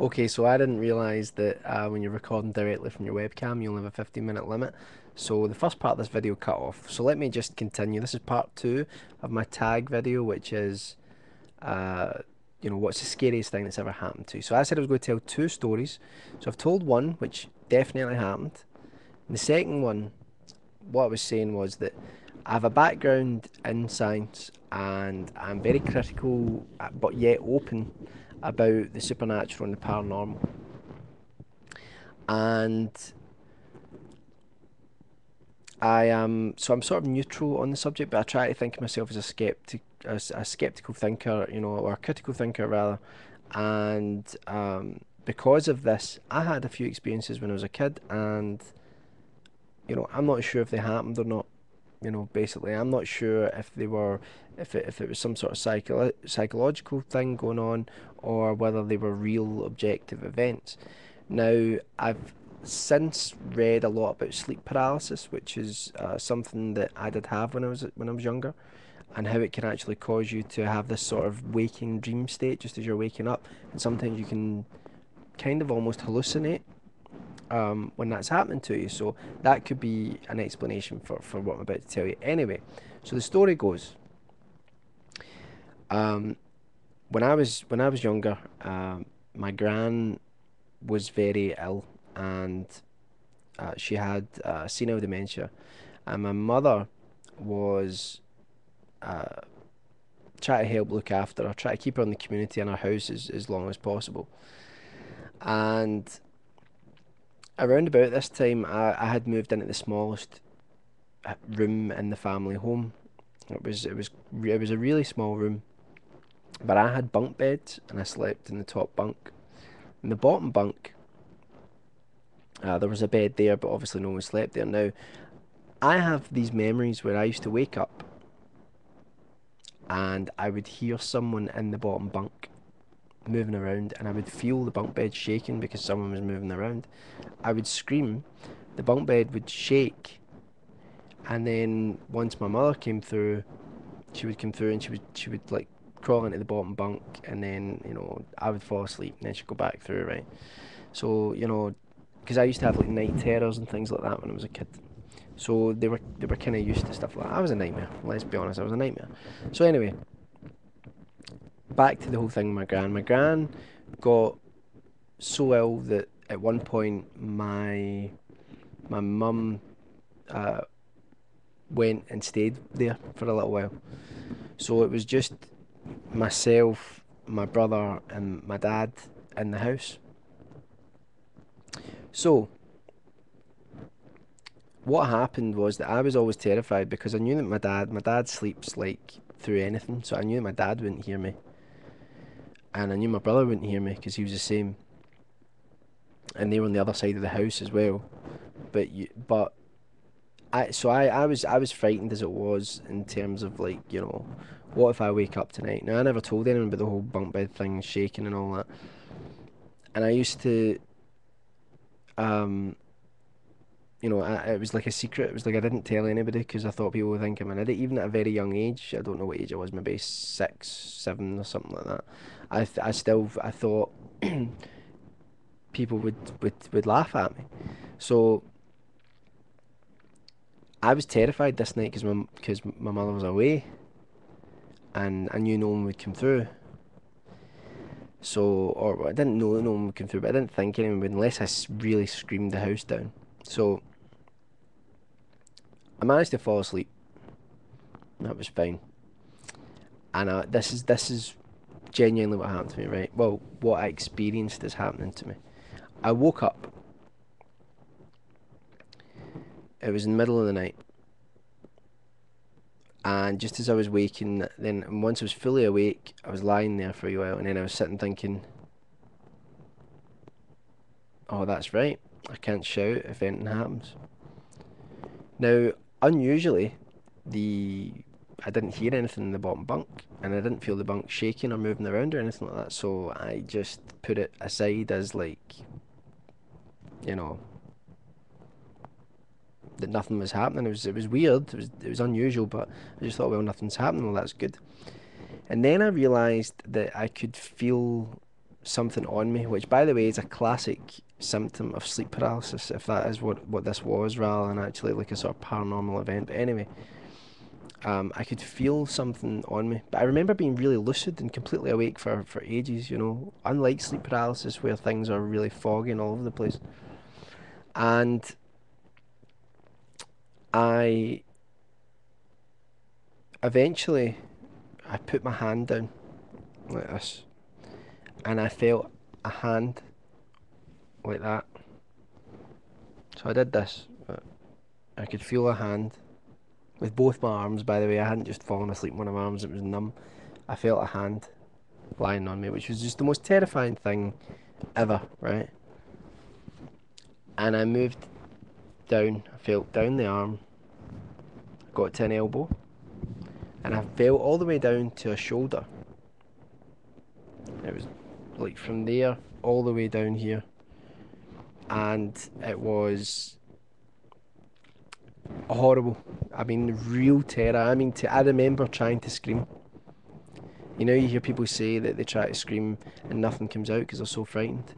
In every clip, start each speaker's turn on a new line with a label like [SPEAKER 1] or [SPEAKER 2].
[SPEAKER 1] Okay, so I didn't realize that when you're recording directly from your webcam, you only have a 15-minute limit. So the first part of this video cut off. So let me just continue. This is part two of my tag video, which is, uh, what's the scariest thing that's ever happened to you? So I said I was going to tell two stories. So I've told one, which definitely happened. And the second one, what I was saying was that I have a background in science and I'm very critical, but yet open about the supernatural and the paranormal. And I'm sort of neutral on the subject, but I try to think of myself as a skeptical thinker, or a critical thinker rather. And because of this, I had a few experiences when I was a kid, and I'm not sure if they happened or not. Basically, I'm not sure if they were, if it was some sort of psychological thing going on, or whether they were real objective events. Now, I've since read a lot about sleep paralysis, which is something that I did have when I was younger, and how it can actually cause you to have this sort of waking dream state just as you're waking up, and sometimes you can kind of almost hallucinate when that's happening to you. So that could be an explanation for what I'm about to tell you. Anyway, so the story goes, um, when I was younger, my gran was very ill, and she had senile dementia, and my mother was uh, trying to help look after her, try to keep her in the community in her house as long as possible. And around about this time, I had moved into the smallest room in the family home. It was a really small room, but I had bunk beds and I slept in the top bunk. In the bottom bunk, there was a bed there, but obviously no one slept there. Now, I have these memories where I used to wake up and I would hear someone in the bottom bunk moving around, and I would feel the bunk bed shaking because someone was moving around. I would scream, the bunk bed would shake, and then once my mother came through, she would come through and she would like crawl into the bottom bunk, and then I would fall asleep, and then she'd go back through, right? So because I used to have like night terrors and things like that when I was a kid. So they were kind of used to stuff like that. I was a nightmare. Let's be honest, I was a nightmare. So anyway, back to the whole thing with my gran. My gran got so ill that at one point my mum uh, went and stayed there for a little while. So it was just myself, my brother, and my dad in the house. So what happened was that I was always terrified because I knew that my dad sleeps like through anything, so I knew that my dad wouldn't hear me, and I knew my brother wouldn't hear me because he was the same, and they were on the other side of the house as well. But I was frightened as it was in terms of like what if I wake up tonight? Now I never told anyone about the whole bunk bed thing shaking and all that, and I used to um it was like a secret. It was like I didn't tell anybody because I thought people would think I'm an idiot. Even at a very young age, I don't know what age I was, maybe 6, 7 or something like that. I thought people would laugh at me. So I was terrified this night because my mother was away, and I knew no one would come through. So, or well, I didn't know that no one would come through, but I didn't think anyone would unless really screamed the house down. So I managed to fall asleep. That was fine. And this is genuinely what happened to me, right? Well, what I experienced is happening to me. I woke up. It was in the middle of the night, and just as I was waking, then once I was fully awake, I was lying there for a while, and then I was sitting thinking, "Oh, that's right. I can't shout if anything happens." Now, unusually, the I didn't hear anything in the bottom bunk, and I didn't feel the bunk shaking or moving around or anything like that. So I just put it aside as like, you know, that nothing was happening. It was weird. It was unusual, but I just thought, well, nothing's happening. Well, that's good. And then I realised that I could feel something on me, which by the way is a classic symptom of sleep paralysis, if that is what this was, rather than actually like a sort of paranormal event. But anyway, I could feel something on me. But I remember being really lucid and completely awake for ages, you know, unlike sleep paralysis where things are really foggy and all over the place. And I eventually I put my hand down like this, and I felt a hand like that. So I did this. I could feel a hand with both my arms, by the way. I hadn't just fallen asleep in one of my arms, it was numb. I felt a hand lying on me, which was just the most terrifying thing ever, right? And I moved down, I felt down the arm, got to an elbow, and I felt all the way down to a shoulder. It was like from there all the way down here. And it was horrible. I mean, real terror. I mean, I remember trying to scream. You know, you hear people say that they try to scream and nothing comes out because they're so frightened.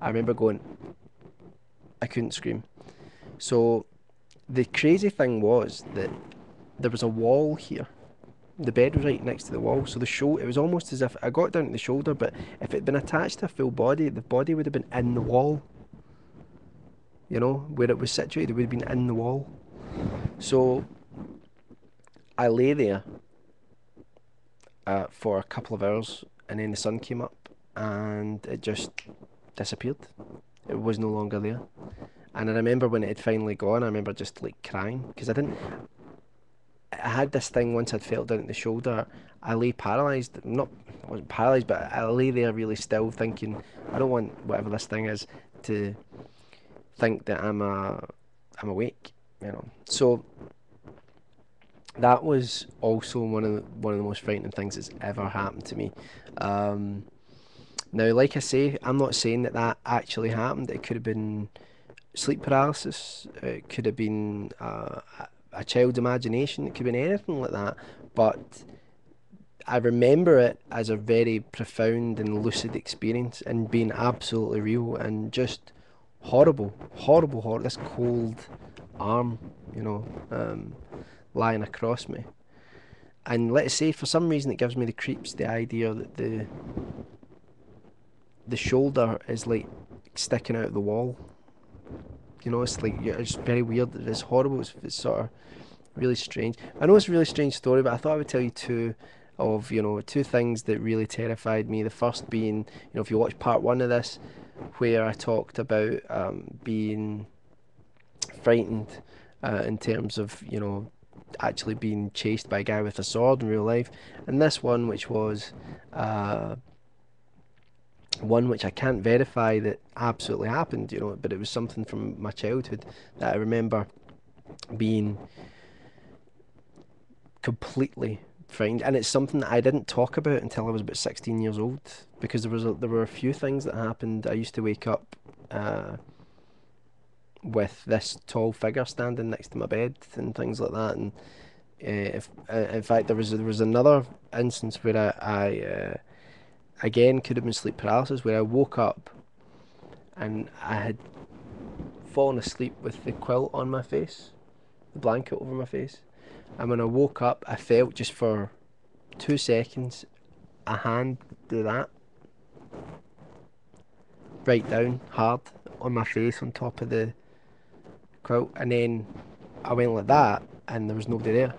[SPEAKER 1] I remember going, I couldn't scream. So the crazy thing was that there was a wall here. The bed was right next to the wall, so it was almost as if I got down to the shoulder, but if it had been attached to a full body, the body would have been in the wall. You know, where it was situated, it would have been in the wall. So I lay there for a couple of hours, and then the sun came up, and it just disappeared. It was no longer there. And I remember when it had finally gone, I remember just like crying because I had this thing once I'd felt down at the shoulder. I lay paralysed. Not, I wasn't paralysed, but I lay there really still, thinking I don't want whatever this thing is to think that I'm awake. You know. So that was also one of the most frightening things that's ever happened to me. Um, Now, like I say, I'm not saying that that actually happened. It could have been sleep paralysis. It could have been a child's imagination. It could have been anything like that. But I remember it as a very profound and lucid experience and being absolutely real and just horrible, horrible, horrible. This cold arm, you know, lying across me. And let's say for some reason it gives me the creeps, the idea that the shoulder is like sticking out of the wall. You know, it's like it's very weird. It's horrible. It's sort of really strange. I know it's a really strange story, but I thought I would tell you two things that really terrified me. The first being, if you watch part one of this, where I talked about being frightened in terms of actually being chased by a guy with a sword in real life, and this one, which was one which I can't verify that absolutely happened, but it was something from my childhood that I remember being completely frightened, and it's something that I didn't talk about until I was about 16 years old, because there were a few things that happened. I used to wake up with this tall figure standing next to my bed and things like that, and if in fact there was another instance where I again could have been sleep paralysis, where I woke up and I had fallen asleep with the quilt on my face, the blanket over my face, and when I woke up I felt just for 2 seconds a hand do that right down hard on my face on top of the quilt, and then I went like that and there was nobody there.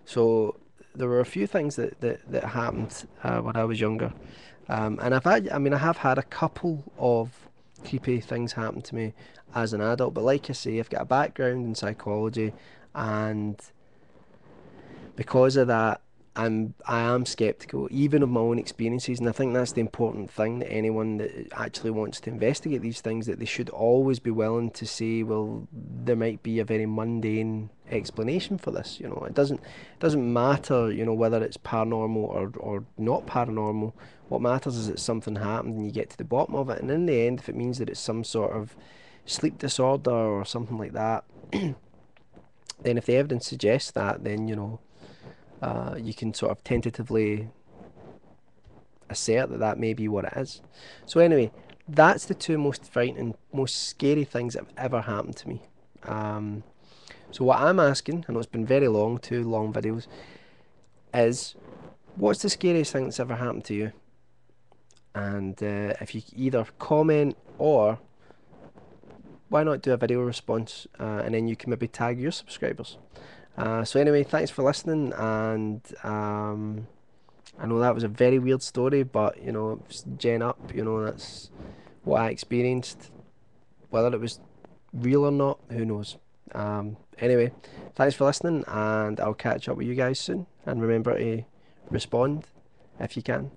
[SPEAKER 1] So there were a few things that happened when I was younger, and I have had a couple of creepy things happen to me as an adult, but like I say, I've got a background in psychology, and because of that, I am skeptical, even of my own experiences, and I think that's the important thing, that anyone that actually wants to investigate these things, that they should always be willing to say, well, there might be a very mundane explanation for this. It doesn't matter, whether it's paranormal or not paranormal. What matters is that something happened and you get to the bottom of it, and in the end, if it means that it's some sort of sleep disorder or something like that, then if the evidence suggests that, then you can sort of tentatively assert that that may be what it is. So anyway, that's the two most frightening, most scary things that have ever happened to me. Um, so what I'm asking, I know it's been very long, 2 long videos, is what's the scariest thing that's ever happened to you? And if you either comment or why not do a video response, and then you can maybe tag your subscribers. So anyway, thanks for listening, and I know that was a very weird story, but you know, it's gen up, you know, that's what I experienced. Whether it was real or not, who knows. Anyway, thanks for listening, and I'll catch up with you guys soon. And remember to respond if you can.